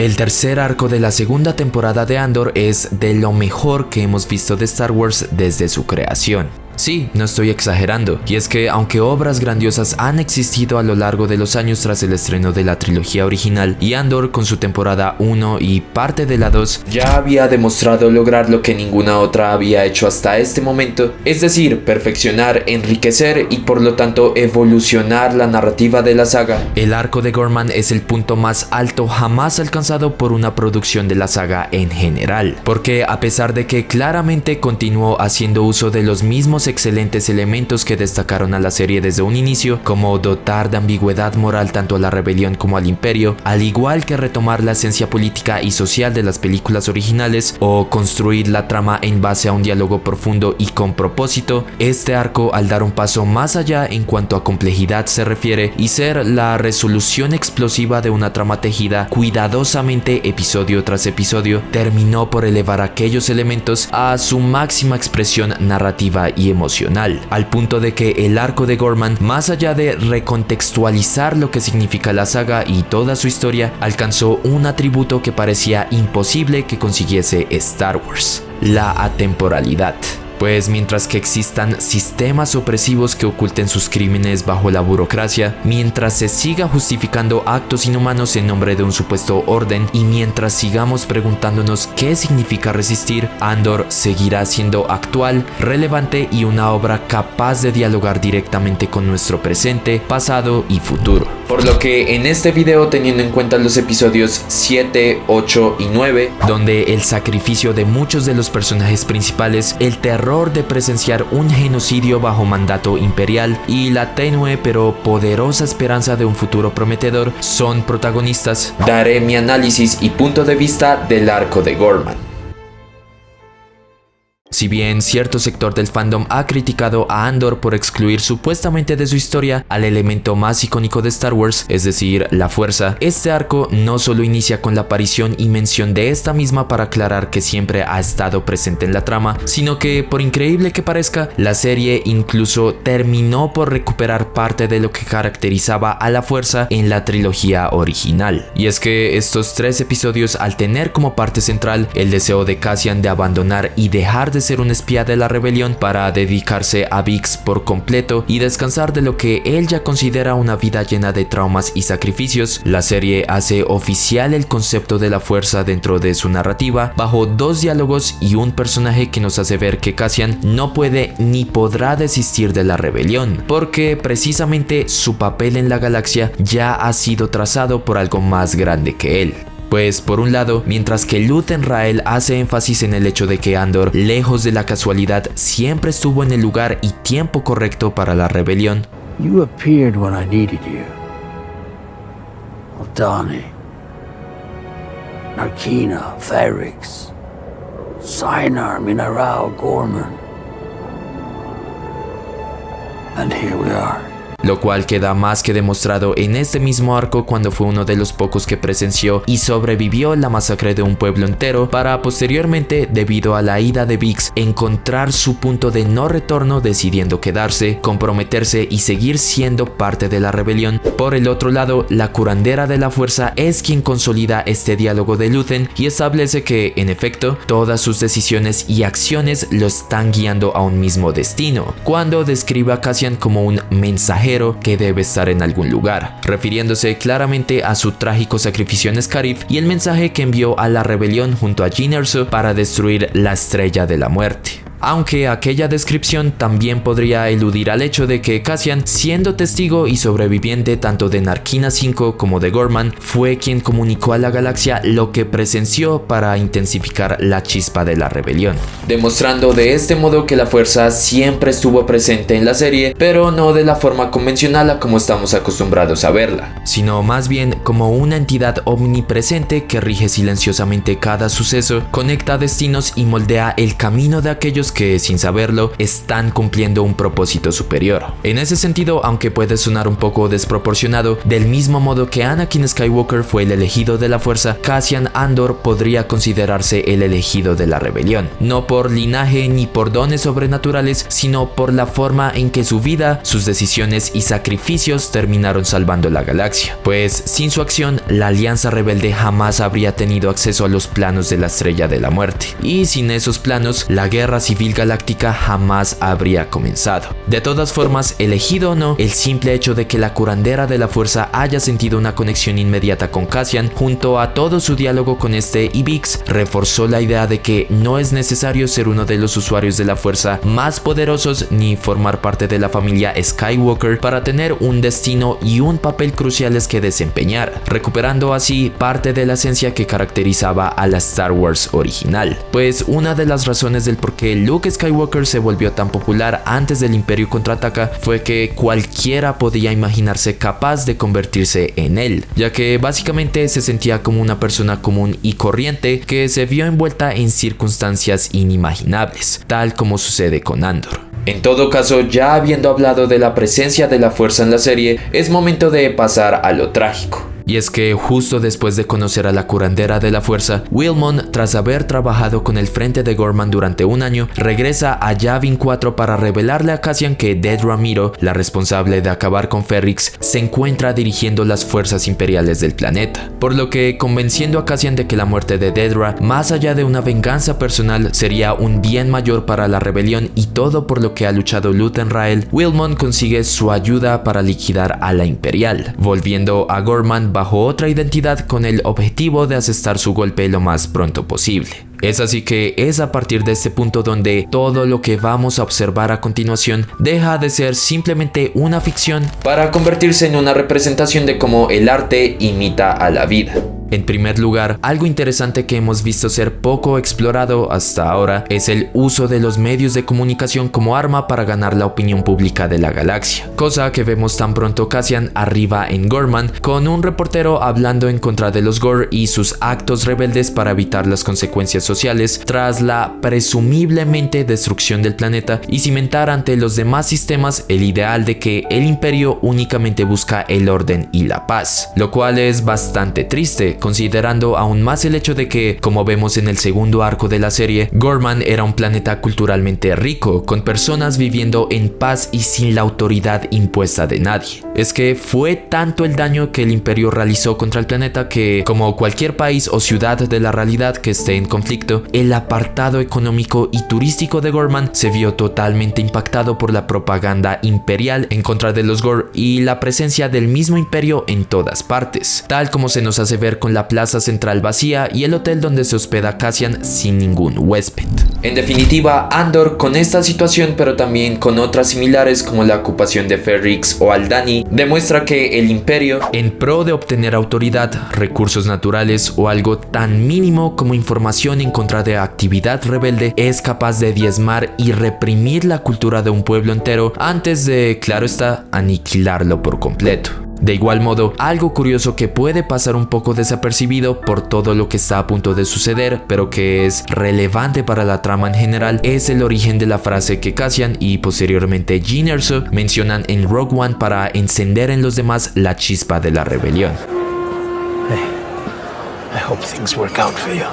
El tercer arco de la segunda temporada de Andor es de lo mejor que hemos visto de Star Wars desde su creación. Sí, no estoy exagerando, y es que aunque obras grandiosas han existido a lo largo de los años tras el estreno de la trilogía original, y Andor con su temporada 1 y parte de la 2 ya había demostrado lograr lo que ninguna otra había hecho hasta este momento, es decir, perfeccionar, enriquecer y por lo tanto evolucionar la narrativa de la saga. El arco de Gorman es el punto más alto jamás alcanzado por una producción de la saga en general, porque a pesar de que claramente continuó haciendo uso de los mismos excelentes elementos que destacaron a la serie desde un inicio, como dotar de ambigüedad moral tanto a la rebelión como al imperio, al igual que retomar la esencia política y social de las películas originales o construir la trama en base a un diálogo profundo y con propósito, este arco, al dar un paso más allá en cuanto a complejidad se refiere y ser la resolución explosiva de una trama tejida cuidadosamente episodio tras episodio, terminó por elevar aquellos elementos a su máxima expresión narrativa y emocional, al punto de que el arco de Gorman, más allá de recontextualizar lo que significa la saga y toda su historia, alcanzó un atributo que parecía imposible que consiguiese Star Wars: la atemporalidad. Pues mientras que existan sistemas opresivos que oculten sus crímenes bajo la burocracia, mientras se siga justificando actos inhumanos en nombre de un supuesto orden y mientras sigamos preguntándonos qué significa resistir, Andor seguirá siendo actual, relevante y una obra capaz de dialogar directamente con nuestro presente, pasado y futuro. Por lo que en este video, teniendo en cuenta los episodios 7, 8 y 9, donde el sacrificio de muchos de los personajes principales, el terror de presenciar un genocidio bajo mandato imperial y la tenue pero poderosa esperanza de un futuro prometedor son protagonistas, daré mi análisis y punto de vista del arco de Gorman. Si bien cierto sector del fandom ha criticado a Andor por excluir supuestamente de su historia al elemento más icónico de Star Wars, es decir, la fuerza, este arco no solo inicia con la aparición y mención de esta misma para aclarar que siempre ha estado presente en la trama, sino que, por increíble que parezca, la serie incluso terminó por recuperar parte de lo que caracterizaba a la fuerza en la trilogía original. Y es que estos 3 episodios, al tener como parte central el deseo de Cassian de abandonar y dejar de ser un espía de la rebelión para dedicarse a Bix por completo y descansar de lo que él ya considera una vida llena de traumas y sacrificios, la serie hace oficial el concepto de la fuerza dentro de su narrativa bajo 2 diálogos y un personaje que nos hace ver que Cassian no puede ni podrá desistir de la rebelión, porque precisamente su papel en la galaxia ya ha sido trazado por algo más grande que él. Pues por un lado, mientras que Luthen Rael hace énfasis en el hecho de que Andor, lejos de la casualidad, siempre estuvo en el lugar y tiempo correcto para la rebelión. You appeared when I needed you. Aldhani, Narkina, Ferrix, Sienar, Mineral, Gorman. And here we are. Lo cual queda más que demostrado en este mismo arco cuando fue uno de los pocos que presenció y sobrevivió la masacre de un pueblo entero para posteriormente, debido a la ida de Bix, encontrar su punto de no retorno decidiendo quedarse, comprometerse y seguir siendo parte de la rebelión. Por el otro lado, la curandera de la fuerza es quien consolida este diálogo de Luthen y establece que, en efecto, todas sus decisiones y acciones lo están guiando a un mismo destino, cuando describe a Cassian como un mensajero que debe estar en algún lugar, refiriéndose claramente a su trágico sacrificio en Scarif y el mensaje que envió a la rebelión junto a Jyn Erso para destruir la Estrella de la Muerte. Aunque aquella descripción también podría eludir al hecho de que Cassian, siendo testigo y sobreviviente tanto de Narkina 5 como de Gorman, fue quien comunicó a la galaxia lo que presenció para intensificar la chispa de la rebelión, demostrando de este modo que la fuerza siempre estuvo presente en la serie, pero no de la forma convencional a como estamos acostumbrados a verla, sino más bien como una entidad omnipresente que rige silenciosamente cada suceso, conecta destinos y moldea el camino de aquellos digamos que sin saberlo, están cumpliendo un propósito superior. En ese sentido, aunque puede sonar un poco desproporcionado, del mismo modo que Anakin Skywalker fue el elegido de la fuerza, Cassian Andor podría considerarse el elegido de la rebelión, no por linaje ni por dones sobrenaturales, sino por la forma en que su vida, sus decisiones y sacrificios terminaron salvando la galaxia, pues sin su acción, la Alianza Rebelde jamás habría tenido acceso a los planos de la Estrella de la Muerte, y sin esos planos, la Guerra Civil Galáctica jamás habría comenzado. De todas formas, elegido o no, el simple hecho de que la curandera de la fuerza haya sentido una conexión inmediata con Cassian, junto a todo su diálogo con este y Bix, reforzó la idea de que no es necesario ser uno de los usuarios de la fuerza más poderosos ni formar parte de la familia Skywalker para tener un destino y un papel cruciales que desempeñar, recuperando así parte de la esencia que caracterizaba a la Star Wars original. Pues una de las razones del por qué Luke Skywalker se volvió tan popular antes del Imperio Contraataca fue que cualquiera podía imaginarse capaz de convertirse en él, ya que básicamente se sentía como una persona común y corriente que se vio envuelta en circunstancias inimaginables, tal como sucede con Andor. En todo caso, ya habiendo hablado de la presencia de la fuerza en la serie, es momento de pasar a lo trágico. Y es que justo después de conocer a la curandera de la fuerza, Wilmon, tras haber trabajado con el frente de Gorman durante un año, regresa a Yavin 4 para revelarle a Cassian que Dedra Meero, la responsable de acabar con Ferrix, se encuentra dirigiendo las fuerzas imperiales del planeta. Por lo que, convenciendo a Cassian de que la muerte de Dedra, más allá de una venganza personal, sería un bien mayor para la rebelión y todo por lo que ha luchado Luthen Rael, Wilmon consigue su ayuda para liquidar a la imperial, volviendo a Gorman bajo otra identidad con el objetivo de asestar su golpe lo más pronto posible. Es así que es a partir de este punto donde todo lo que vamos a observar a continuación deja de ser simplemente una ficción para convertirse en una representación de cómo el arte imita a la vida. En primer lugar, algo interesante que hemos visto ser poco explorado hasta ahora es el uso de los medios de comunicación como arma para ganar la opinión pública de la galaxia, cosa que vemos tan pronto Cassian arriba en Gorman con un reportero hablando en contra de los Gore y sus actos rebeldes para evitar las consecuencias sociales tras la presumiblemente destrucción del planeta y cimentar ante los demás sistemas el ideal de que el imperio únicamente busca el orden y la paz, lo cual es bastante triste, considerando aún más el hecho de que, como vemos en el segundo arco de la serie, Gorman era un planeta culturalmente rico, con personas viviendo en paz y sin la autoridad impuesta de nadie. Es que fue tanto el daño que el imperio realizó contra el planeta que, como cualquier país o ciudad de la realidad que esté en conflicto, el apartado económico y turístico de Gorman se vio totalmente impactado por la propaganda imperial en contra de los Gore y la presencia del mismo imperio en todas partes, tal como se nos hace ver con la plaza central vacía y el hotel donde se hospeda Cassian sin ningún huésped. En definitiva, Andor, con esta situación pero también con otras similares como la ocupación de Ferrix o Aldhani, demuestra que el imperio, en pro de obtener autoridad, recursos naturales o algo tan mínimo como información en contra de actividad rebelde, es capaz de diezmar y reprimir la cultura de un pueblo entero antes de, claro está, aniquilarlo por completo. De igual modo, algo curioso que puede pasar un poco desapercibido por todo lo que está a punto de suceder, pero que es relevante para la trama en general, es el origen de la frase que Cassian y posteriormente Jyn Erso mencionan en Rogue One para encender en los demás la chispa de la rebelión. Hey, I hope things work out for you.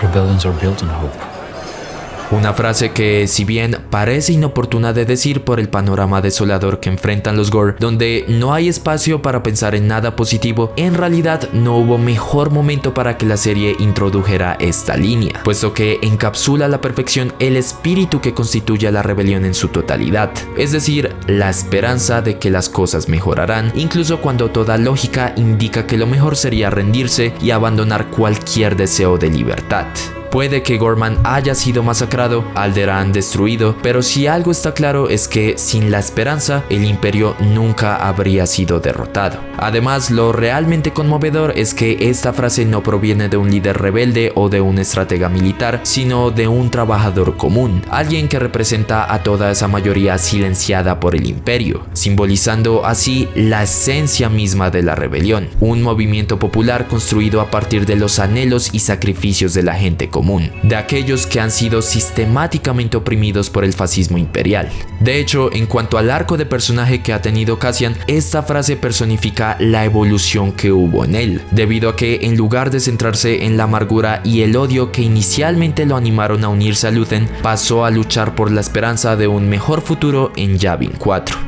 Rebellions are built on hope. Una frase que, si bien parece inoportuna de decir por el panorama desolador que enfrentan los Gore, donde no hay espacio para pensar en nada positivo, en realidad no hubo mejor momento para que la serie introdujera esta línea, puesto que encapsula a la perfección el espíritu que constituye a la rebelión en su totalidad, es decir, la esperanza de que las cosas mejorarán, incluso cuando toda lógica indica que lo mejor sería rendirse y abandonar cualquier deseo de libertad. Puede que Gorman haya sido masacrado, Alderaan destruido, pero si algo está claro es que sin la esperanza, el imperio nunca habría sido derrotado. Además, lo realmente conmovedor es que esta frase no proviene de un líder rebelde o de un estratega militar, sino de un trabajador común, alguien que representa a toda esa mayoría silenciada por el imperio, simbolizando así la esencia misma de la rebelión, un movimiento popular construido a partir de los anhelos y sacrificios de la gente común. común, de aquellos que han sido sistemáticamente oprimidos por el fascismo imperial. De hecho, en cuanto al arco de personaje que ha tenido Cassian, esta frase personifica la evolución que hubo en él, debido a que en lugar de centrarse en la amargura y el odio que inicialmente lo animaron a unirse a Luthen, pasó a luchar por la esperanza de un mejor futuro en Yavin 4.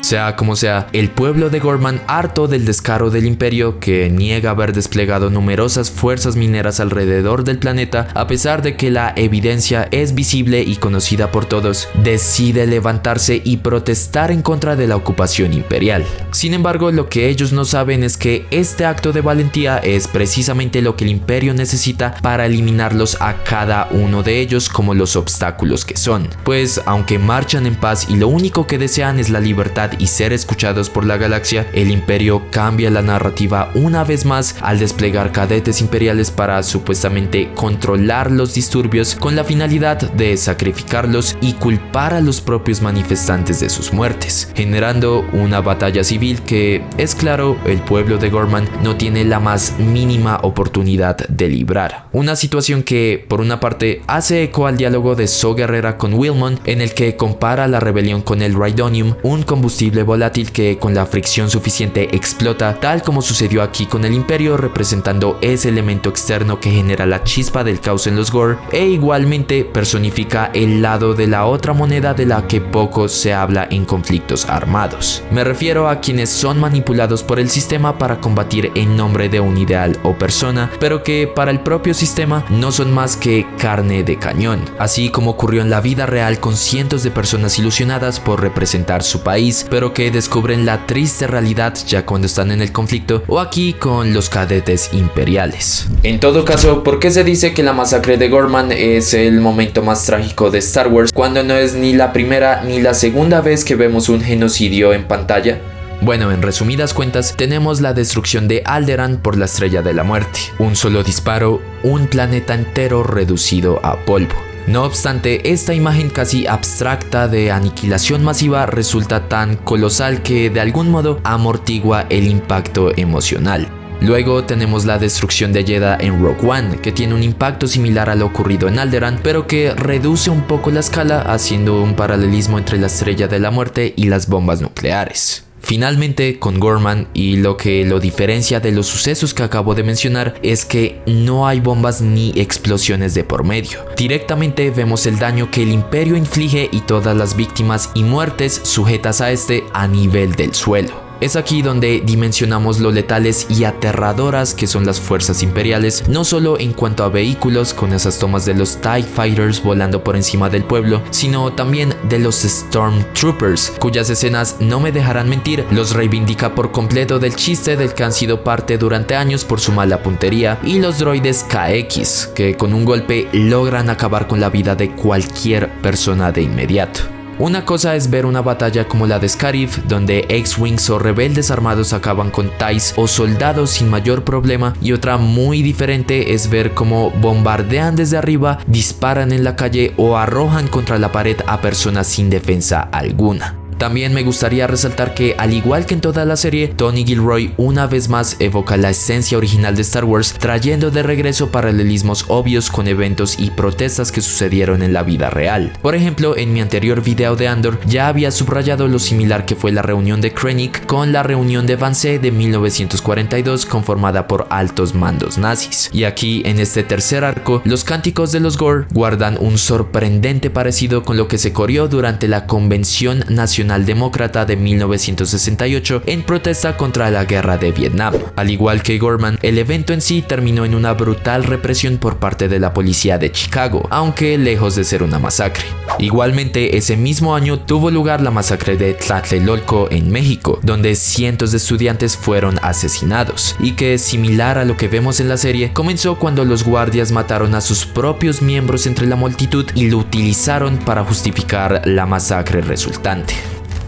Sea como sea, el pueblo de Gorman, harto del descaro del imperio, que niega haber desplegado numerosas fuerzas mineras alrededor del planeta, a pesar de que la evidencia es visible y conocida por todos, decide levantarse y protestar en contra de la ocupación imperial. Sin embargo, lo que ellos no saben es que este acto de valentía es precisamente lo que el imperio necesita para eliminarlos a cada uno de ellos como los obstáculos que son. Pues aunque marchan en paz y lo único que desean es la libertad y ser escuchados por la galaxia, el imperio cambia la narrativa una vez más al desplegar cadetes imperiales para supuestamente controlar los disturbios con la finalidad de sacrificarlos y culpar a los propios manifestantes de sus muertes, generando una batalla civil que, es claro, el pueblo de Gorman no tiene la más mínima oportunidad de librar. Una situación que, por una parte, hace eco al diálogo de Saw Gerrera con Wilmon, en el que compara la rebelión con el Rhydonium, un combustible volátil que con la fricción suficiente explota, tal como sucedió aquí con el imperio, representando ese elemento externo que genera la chispa del caos en los Gorr, e igualmente personifica el lado de la otra moneda de la que poco se habla en conflictos armados. Me refiero a quienes son manipulados por el sistema para combatir en nombre de un ideal o persona, pero que para el propio sistema no son más que carne de cañón, así como ocurrió en la vida real con cientos de personas ilusionadas por representar su país, pero que descubren la triste realidad ya cuando están en el conflicto, o aquí con los cadetes imperiales. En todo caso, ¿por qué se dice que la masacre de Gorman es el momento más trágico de Star Wars cuando no es ni la primera ni la segunda vez que vemos un genocidio en pantalla? Bueno, en resumidas cuentas, tenemos la destrucción de Alderaan por la Estrella de la Muerte. Un solo disparo, un planeta entero reducido a polvo. No obstante, esta imagen casi abstracta de aniquilación masiva resulta tan colosal que de algún modo amortigua el impacto emocional. Luego tenemos la destrucción de Jedha en Rogue One, que tiene un impacto similar a lo ocurrido en Alderaan, pero que reduce un poco la escala, haciendo un paralelismo entre la Estrella de la Muerte y las bombas nucleares. Finalmente, con Gorman, y lo que lo diferencia de los sucesos que acabo de mencionar, es que no hay bombas ni explosiones de por medio. Directamente vemos el daño que el imperio inflige y todas las víctimas y muertes sujetas a este a nivel del suelo. Es aquí donde dimensionamos lo letales y aterradoras que son las fuerzas imperiales, no solo en cuanto a vehículos con esas tomas de los TIE Fighters volando por encima del pueblo, sino también de los Stormtroopers, cuyas escenas, no me dejarán mentir, los reivindica por completo del chiste del que han sido parte durante años por su mala puntería, y los droides KX, que con un golpe logran acabar con la vida de cualquier persona de inmediato. Una cosa es ver una batalla como la de Scarif, donde X-Wings o rebeldes armados acaban con TIEs o soldados sin mayor problema, y otra muy diferente es ver cómo bombardean desde arriba, disparan en la calle o arrojan contra la pared a personas sin defensa alguna. También me gustaría resaltar que, al igual que en toda la serie, Tony Gilroy una vez más evoca la esencia original de Star Wars, trayendo de regreso paralelismos obvios con eventos y protestas que sucedieron en la vida real. Por ejemplo, en mi anterior video de Andor ya había subrayado lo similar que fue la reunión de Krennic con la reunión de Vance de 1942, conformada por altos mandos nazis. Y aquí, en este tercer arco, los cánticos de los Gorr guardan un sorprendente parecido con lo que se corrió durante la Convención Nacional Demócrata de 1968 en protesta contra la guerra de Vietnam. Al igual que Gorman, el evento en sí terminó en una brutal represión por parte de la policía de Chicago, aunque lejos de ser una masacre. Igualmente, ese mismo año tuvo lugar la masacre de Tlatelolco en México, donde cientos de estudiantes fueron asesinados, y que, similar a lo que vemos en la serie, comenzó cuando los guardias mataron a sus propios miembros entre la multitud y lo utilizaron para justificar la masacre resultante.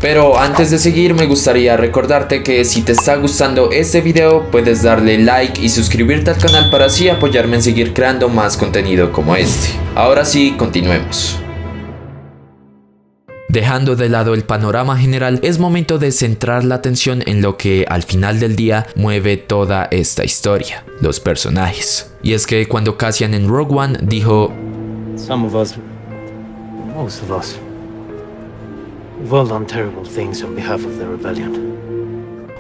Pero antes de seguir, me gustaría recordarte que si te está gustando este video, puedes darle like y suscribirte al canal para así apoyarme en seguir creando más contenido como este. Ahora sí, continuemos. Dejando de lado el panorama general, es momento de centrar la atención en lo que al final del día mueve toda esta historia, los personajes. Y es que cuando Cassian en Rogue One dijo: Some of us, most of us, we've all done terrible things on behalf of the rebellion.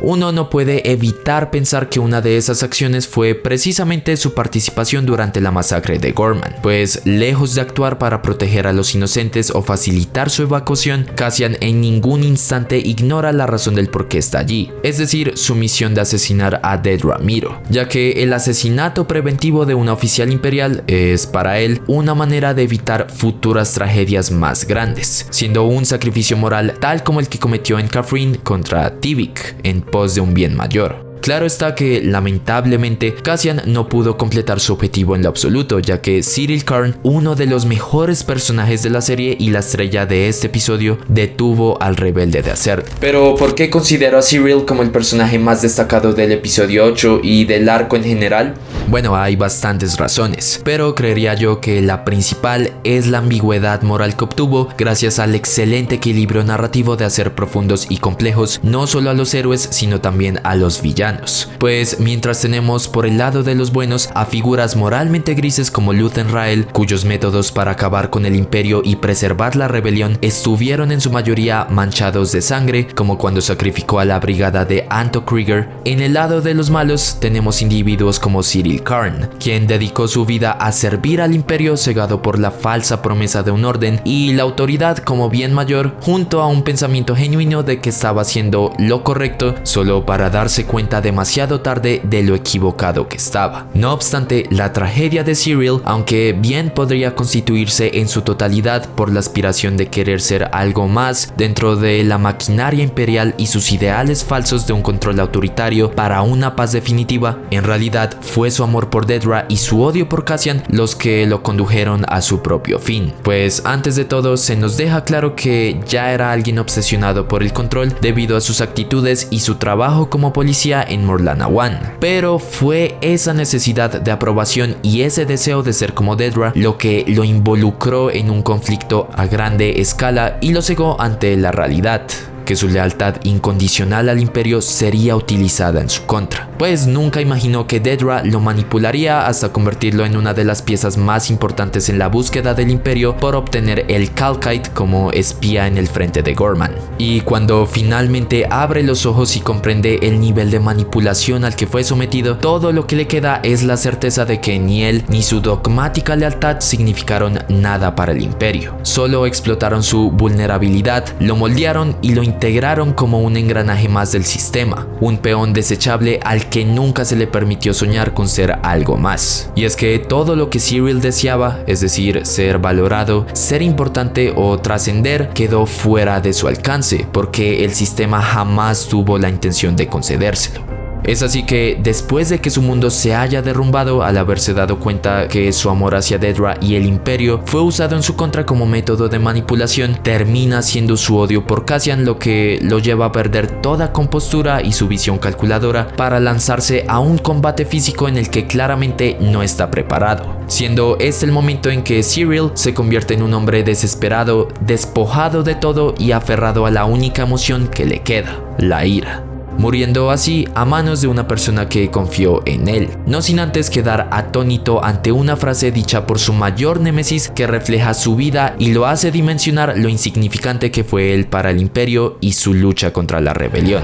Uno no puede evitar pensar que una de esas acciones fue precisamente su participación durante la masacre de Gorman, pues lejos de actuar para proteger a los inocentes o facilitar su evacuación, Cassian en ningún instante ignora la razón del por qué está allí, es decir, su misión de asesinar a Dedra Meero, ya que el asesinato preventivo de una oficial imperial es para él una manera de evitar futuras tragedias más grandes, siendo un sacrificio moral tal como el que cometió en Kafrene contra Tivik en pos de un bien mayor. Claro está que, lamentablemente, Cassian no pudo completar su objetivo en lo absoluto, ya que Syril Karn, uno de los mejores personajes de la serie y la estrella de este episodio, detuvo al rebelde de hacerlo. Pero, ¿por qué considero a Syril como el personaje más destacado del episodio 8 y del arco en general? Bueno, hay bastantes razones, pero creería yo que la principal es la ambigüedad moral que obtuvo gracias al excelente equilibrio narrativo de hacer profundos y complejos no solo a los héroes, sino también a los villanos. Pues mientras tenemos por el lado de los buenos a figuras moralmente grises como Luthen Rael, cuyos métodos para acabar con el imperio y preservar la rebelión estuvieron en su mayoría manchados de sangre, como cuando sacrificó a la brigada de Anto Krieger, en el lado de los malos tenemos individuos como Syril Karn, quien dedicó su vida a servir al imperio cegado por la falsa promesa de un orden y la autoridad como bien mayor, junto a un pensamiento genuino de que estaba haciendo lo correcto solo para darse cuenta demasiado tarde de lo equivocado que estaba. No obstante, la tragedia de Syril, aunque bien podría constituirse en su totalidad por la aspiración de querer ser algo más dentro de la maquinaria imperial y sus ideales falsos de un control autoritario para una paz definitiva, en realidad fue su amor por Dedra y su odio por Cassian los que lo condujeron a su propio fin. Pues antes de todo se nos deja claro que ya era alguien obsesionado por el control debido a sus actitudes y su trabajo como policía en Morlana One, pero fue esa necesidad de aprobación y ese deseo de ser como Dedra lo que lo involucró en un conflicto a grande escala y lo cegó ante la realidad, que su lealtad incondicional al imperio sería utilizada en su contra, pues nunca imaginó que Dedra lo manipularía hasta convertirlo en una de las piezas más importantes en la búsqueda del imperio por obtener el Kalkite como espía en el frente de Gorman. Y cuando finalmente abre los ojos y comprende el nivel de manipulación al que fue sometido, todo lo que le queda es la certeza de que ni él ni su dogmática lealtad significaron nada para el imperio, solo explotaron su vulnerabilidad, lo moldearon y lo integraron como un engranaje más del sistema, un peón desechable al que nunca se le permitió soñar con ser algo más. Y es que todo lo que Syril deseaba, es decir, ser valorado, ser importante o trascender, quedó fuera de su alcance, porque el sistema jamás tuvo la intención de concedérselo. Es así que, después de que su mundo se haya derrumbado al haberse dado cuenta que su amor hacia Dedra y el imperio fue usado en su contra como método de manipulación, termina siendo su odio por Cassian lo que lo lleva a perder toda compostura y su visión calculadora para lanzarse a un combate físico en el que claramente no está preparado, siendo este el momento en que Syril se convierte en un hombre desesperado, despojado de todo y aferrado a la única emoción que le queda, la ira, muriendo así a manos de una persona que confió en él, no sin antes quedar atónito ante una frase dicha por su mayor némesis que refleja su vida y lo hace dimensionar lo insignificante que fue él para el imperio y su lucha contra la rebelión.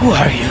Who are you?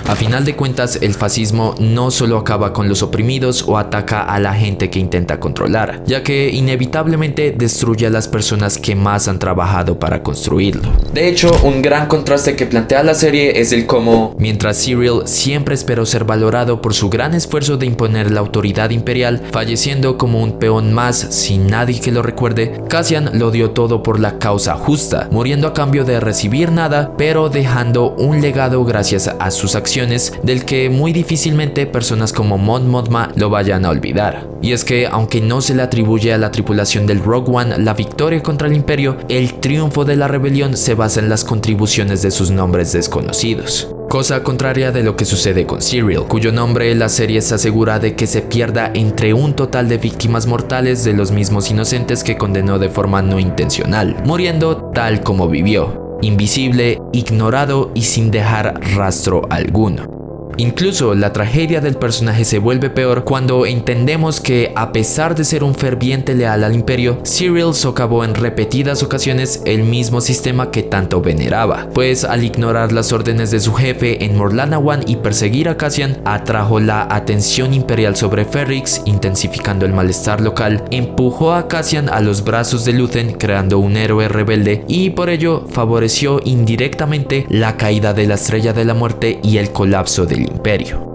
A final de cuentas, el fascismo no solo acaba con los oprimidos o ataca a la gente que intenta controlar, ya que inevitablemente destruye a las personas que más han trabajado para construirlo. De hecho, un gran contraste que plantea la serie es el cómo, mientras Syril siempre esperó ser valorado por su gran esfuerzo de imponer la autoridad imperial, falleciendo como un peón más sin nadie que lo recuerde, Cassian lo dio todo por la causa justa, muriendo a cambio de recibir nada, pero dejando un legado gracias a sus acciones ocasiones del que muy difícilmente personas como Mon Mothma lo vayan a olvidar. Y es que, aunque no se le atribuye a la tripulación del Rogue One la victoria contra el Imperio, el triunfo de la rebelión se basa en las contribuciones de sus nombres desconocidos. Cosa contraria de lo que sucede con Serial, cuyo nombre la serie se asegura de que se pierda entre un total de víctimas mortales de los mismos inocentes que condenó de forma no intencional, muriendo tal como vivió, invisible, ignorado y sin dejar rastro alguno. Incluso la tragedia del personaje se vuelve peor cuando entendemos que, a pesar de ser un ferviente leal al Imperio, Serial socavó en repetidas ocasiones el mismo sistema que tanto veneraba, pues al ignorar las órdenes de su jefe en Morlana One y perseguir a Cassian, atrajo la atención imperial sobre Ferrix, intensificando el malestar local, empujó a Cassian a los brazos de Luthen, creando un héroe rebelde, y por ello favoreció indirectamente la caída de la Estrella de la Muerte y el colapso del Imperio.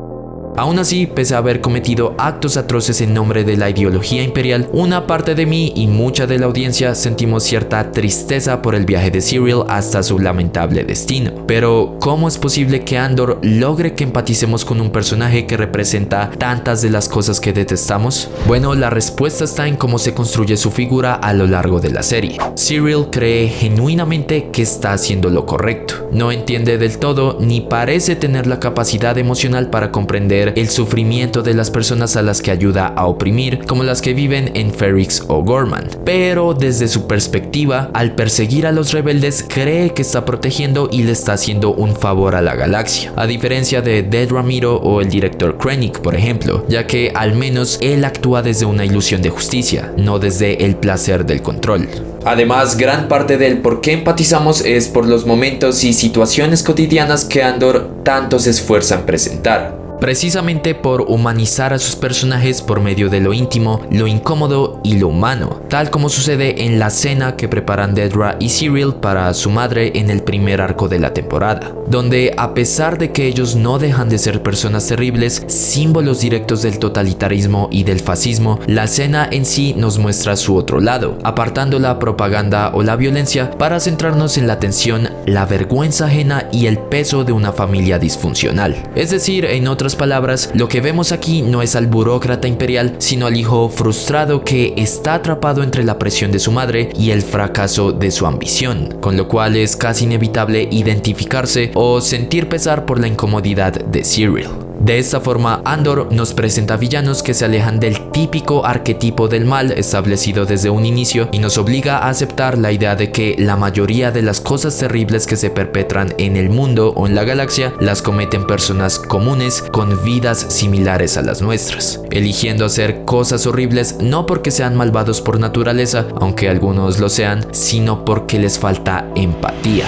Aún así, pese a haber cometido actos atroces en nombre de la ideología imperial, una parte de mí y mucha de la audiencia sentimos cierta tristeza por el viaje de Serial hasta su lamentable destino. Pero, ¿cómo es posible que Andor logre que empaticemos con un personaje que representa tantas de las cosas que detestamos? Bueno, la respuesta está en cómo se construye su figura a lo largo de la serie. Serial cree genuinamente que está haciendo lo correcto. No entiende del todo ni parece tener la capacidad emocional para comprender el sufrimiento de las personas a las que ayuda a oprimir, como las que viven en Ferrix o Gorman. Pero desde su perspectiva, al perseguir a los rebeldes, cree que está protegiendo y le está haciendo un favor a la galaxia, a diferencia de Dead Ramiro o el director Krennic, por ejemplo, ya que al menos él actúa desde una ilusión de justicia, no desde el placer del control. Además, gran parte del por qué empatizamos es por los momentos y situaciones cotidianas que Andor tanto se esfuerza en presentar. Precisamente por humanizar a sus personajes por medio de lo íntimo, lo incómodo y lo humano, tal como sucede en la cena que preparan Dedra y Serial para su madre en el primer arco de la temporada, donde, a pesar de que ellos no dejan de ser personas terribles, símbolos directos del totalitarismo y del fascismo, la cena en sí nos muestra su otro lado, apartando la propaganda o la violencia para centrarnos en la tensión, la vergüenza ajena y el peso de una familia disfuncional. Es decir, en otras palabras, lo que vemos aquí no es al burócrata imperial, sino al hijo frustrado que está atrapado entre la presión de su madre y el fracaso de su ambición, con lo cual es casi inevitable identificarse o sentir pesar por la incomodidad de Serial. De esta forma, Andor nos presenta villanos que se alejan del típico arquetipo del mal establecido desde un inicio y nos obliga a aceptar la idea de que la mayoría de las cosas terribles que se perpetran en el mundo o en la galaxia las cometen personas comunes con vidas similares a las nuestras, eligiendo hacer cosas horribles no porque sean malvados por naturaleza, aunque algunos lo sean, sino porque les falta empatía.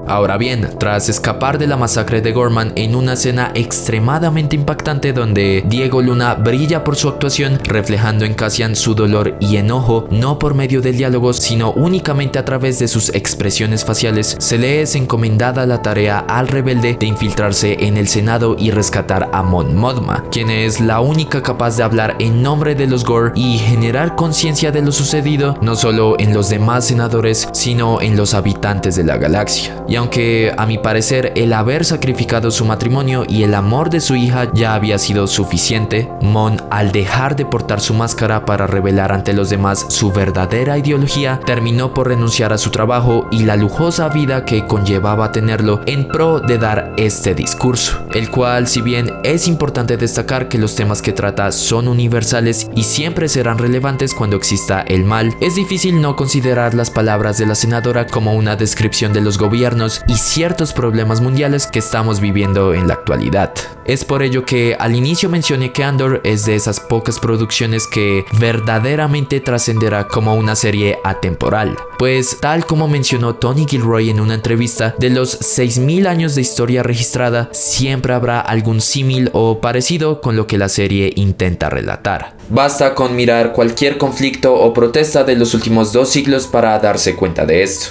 Ahora bien, tras escapar de la masacre de Gorman en una escena extremadamente impactante donde Diego Luna brilla por su actuación, reflejando en Cassian su dolor y enojo, no por medio del diálogo, sino únicamente a través de sus expresiones faciales, se le es encomendada la tarea al rebelde de infiltrarse en el Senado y rescatar a Mon Mothma, quien es la única capaz de hablar en nombre de los Gore y generar conciencia de lo sucedido, no solo en los demás senadores, sino en los habitantes de la galaxia. Y aunque a mi parecer el haber sacrificado su matrimonio y el amor de su hija ya había sido suficiente, Mon, al dejar de portar su máscara para revelar ante los demás su verdadera ideología, terminó por renunciar a su trabajo y la lujosa vida que conllevaba tenerlo en pro de dar este discurso, el cual, si bien es importante destacar que los temas que trata son universales y siempre serán relevantes cuando exista el mal, es difícil no considerar las palabras de la senadora como una descripción de los gobiernos y ciertos problemas mundiales que estamos viviendo en la actualidad. Es por ello que al inicio mencioné que Andor es de esas pocas producciones que verdaderamente trascenderá como una serie atemporal, pues tal como mencionó Tony Gilroy en una entrevista, de los 6000 años de historia registrada, siempre habrá algún símil o parecido con lo que la serie intenta relatar. Basta con mirar cualquier conflicto o protesta de los últimos 2 siglos para darse cuenta de esto.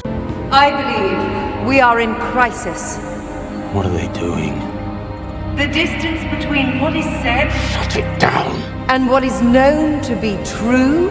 I believe we are in crisis. What are they doing? The distance between what is said Shut it down. and what is known to be true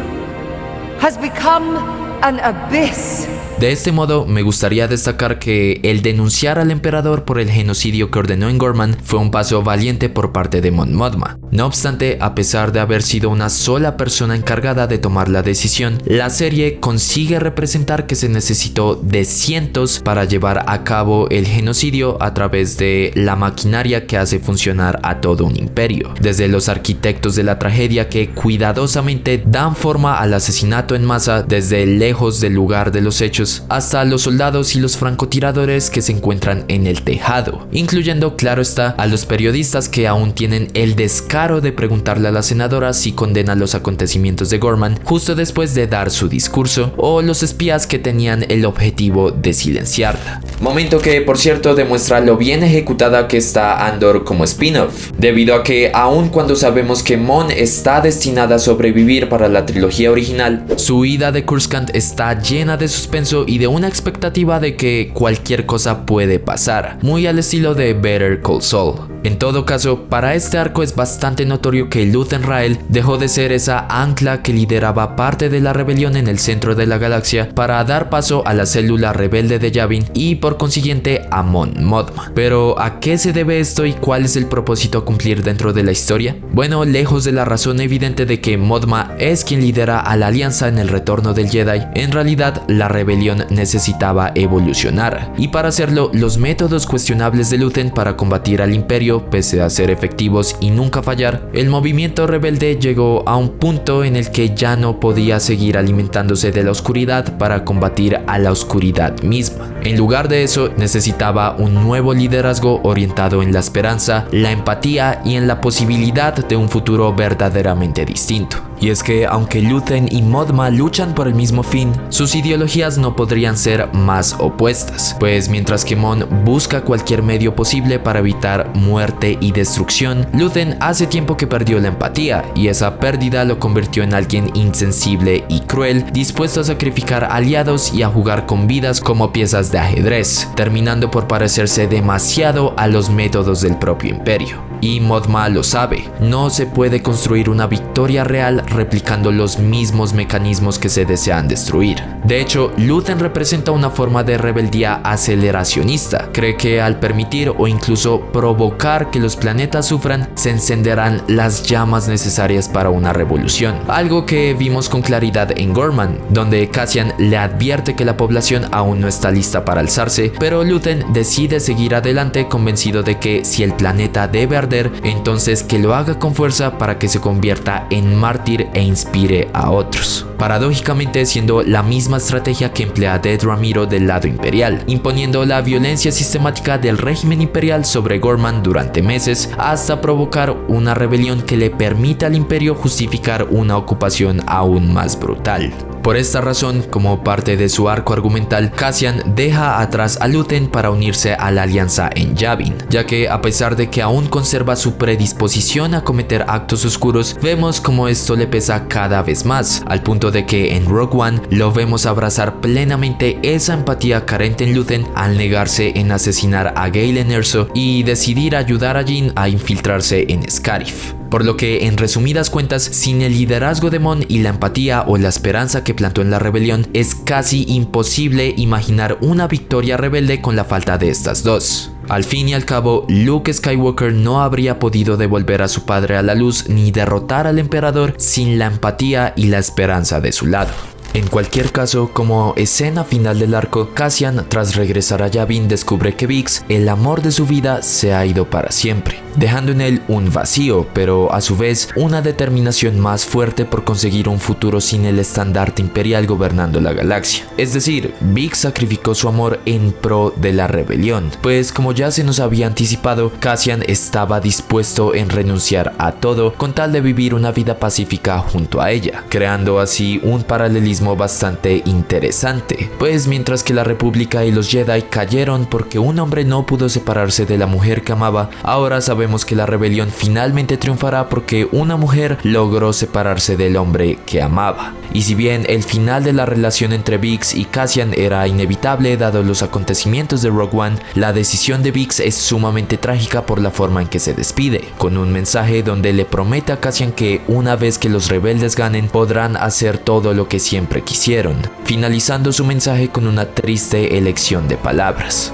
has become An abyss. De este modo, me gustaría destacar que el denunciar al emperador por el genocidio que ordenó en Gorman fue un paso valiente por parte de Mon Mothma. No obstante, a pesar de haber sido una sola persona encargada de tomar la decisión, la serie consigue representar que se necesitó de cientos para llevar a cabo el genocidio a través de la maquinaria que hace funcionar a todo un imperio. Desde los arquitectos de la tragedia que cuidadosamente dan forma al asesinato en masa desde lejos del lugar de los hechos, hasta los soldados y los francotiradores que se encuentran en el tejado, incluyendo, claro está, a los periodistas que aún tienen el descaro de preguntarle a la senadora si condena los acontecimientos de Gorman justo después de dar su discurso, o los espías que tenían el objetivo de silenciarla. Momento que, por cierto, demuestra lo bien ejecutada que está Andor como spin-off, debido a que aun cuando sabemos que Mon está destinada a sobrevivir para la trilogía original, su huida de Coruscant está llena de suspenso y de una expectativa de que cualquier cosa puede pasar, muy al estilo de Better Call Saul. En todo caso, para este arco es bastante notorio que Luthen Rael dejó de ser esa ancla que lideraba parte de la rebelión en el centro de la galaxia para dar paso a la célula rebelde de Yavin y por consiguiente a Mon Mothma. Pero ¿a qué se debe esto y cuál es el propósito a cumplir dentro de la historia? Bueno, lejos de la razón evidente de que Mothma es quien lidera a la alianza en el retorno del Jedi, en realidad la rebelión necesitaba evolucionar, y para hacerlo los métodos cuestionables de Luthen para combatir al imperio, pese a ser efectivos y nunca fallar, el movimiento rebelde llegó a un punto en el que ya no podía seguir alimentándose de la oscuridad para combatir a la oscuridad misma. En lugar de eso, necesitaba un nuevo liderazgo orientado en la esperanza, la empatía y en la posibilidad de un futuro verdaderamente distinto. Y es que aunque Luthen y Mothma luchan por el mismo fin, sus ideologías no podrían ser más opuestas, pues mientras que Mon busca cualquier medio posible para evitar muerte y destrucción, Luthen hace tiempo que perdió la empatía, y esa pérdida lo convirtió en alguien insensible y cruel, dispuesto a sacrificar aliados y a jugar con vidas como piezas de ajedrez, terminando por parecerse demasiado a los métodos del propio imperio. Y Mothma lo sabe, no se puede construir una victoria real replicando los mismos mecanismos que se desean destruir. De hecho, Luthen representa una forma de rebeldía aceleracionista. Cree que al permitir o incluso provocar que los planetas sufran, se encenderán las llamas necesarias para una revolución. Algo que vimos con claridad en Gorman, donde Cassian le advierte que la población aún no está lista para alzarse, pero Luthen decide seguir adelante convencido de que si el planeta debe arder, entonces que lo haga con fuerza para que se convierta en mártir e inspire a otros. Paradójicamente siendo la misma estrategia que emplea Dead Ramiro del lado imperial, imponiendo la violencia sistemática del régimen imperial sobre Gorman durante meses hasta provocar una rebelión que le permita al imperio justificar una ocupación aún más brutal. Por esta razón, como parte de su arco argumental, Cassian deja atrás a Luthen para unirse a la alianza en Yavin, ya que a pesar de que aún conserva su predisposición a cometer actos oscuros, vemos como esto le pesa cada vez más, al punto de que en Rogue One lo vemos abrazar plenamente esa empatía carente en Luthen al negarse en asesinar a Galen Erso y decidir ayudar a Jyn a infiltrarse en Scarif. Por lo que, en resumidas cuentas, sin el liderazgo de Mon y la empatía o la esperanza que plantó en la rebelión, es casi imposible imaginar una victoria rebelde con la falta de estas dos. Al fin y al cabo, Luke Skywalker no habría podido devolver a su padre a la luz ni derrotar al emperador sin la empatía y la esperanza de su lado. En cualquier caso, como escena final del arco, Cassian, tras regresar a Yavin, descubre que Biggs, el amor de su vida, se ha ido para siempre, dejando en él un vacío, pero a su vez una determinación más fuerte por conseguir un futuro sin el estandarte imperial gobernando la galaxia. Es decir, Biggs sacrificó su amor en pro de la rebelión, pues como ya se nos había anticipado, Cassian estaba dispuesto en renunciar a todo con tal de vivir una vida pacífica junto a ella, creando así un paralelismo bastante interesante, pues mientras que la República y los Jedi cayeron porque un hombre no pudo separarse de la mujer que amaba, ahora sabemos sabemos que la rebelión finalmente triunfará porque una mujer logró separarse del hombre que amaba. Y si bien el final de la relación entre Biggs y Cassian era inevitable dado los acontecimientos de Rogue One, la decisión de Biggs es sumamente trágica por la forma en que se despide, con un mensaje donde le promete a Cassian que una vez que los rebeldes ganen podrán hacer todo lo que siempre quisieron, finalizando su mensaje con una triste elección de palabras.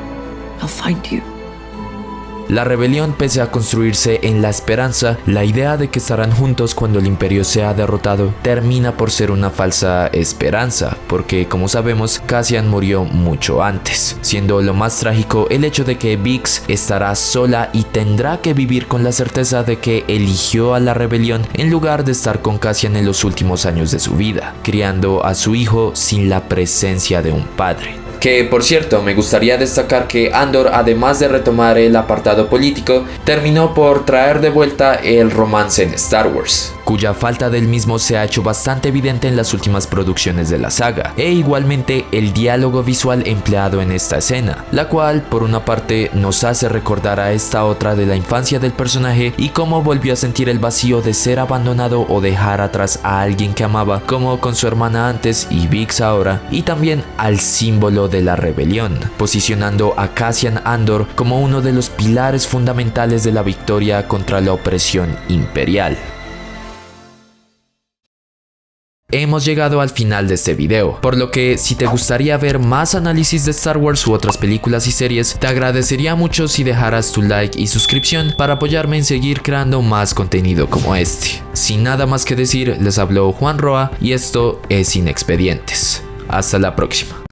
I'll find you. La rebelión, pese a construirse en la esperanza, la idea de que estarán juntos cuando el imperio sea derrotado, termina por ser una falsa esperanza, porque como sabemos, Cassian murió mucho antes, siendo lo más trágico el hecho de que Biggs estará sola y tendrá que vivir con la certeza de que eligió a la rebelión en lugar de estar con Cassian en los últimos años de su vida, criando a su hijo sin la presencia de un padre. Que, por cierto, me gustaría destacar que Andor, además de retomar el apartado político, terminó por traer de vuelta el romance en Star Wars, cuya falta del mismo se ha hecho bastante evidente en las últimas producciones de la saga, e igualmente el diálogo visual empleado en esta escena, la cual, por una parte, nos hace recordar a esta otra de la infancia del personaje y cómo volvió a sentir el vacío de ser abandonado o dejar atrás a alguien que amaba, como con su hermana antes y Biggs ahora, y también al símbolo de la rebelión, posicionando a Cassian Andor como uno de los pilares fundamentales de la victoria contra la opresión imperial. Hemos llegado al final de este video, por lo que si te gustaría ver más análisis de Star Wars u otras películas y series, te agradecería mucho si dejaras tu like y suscripción para apoyarme en seguir creando más contenido como este. Sin nada más que decir, les habló Juan Roa y esto es Sin Expedientes. Hasta la próxima.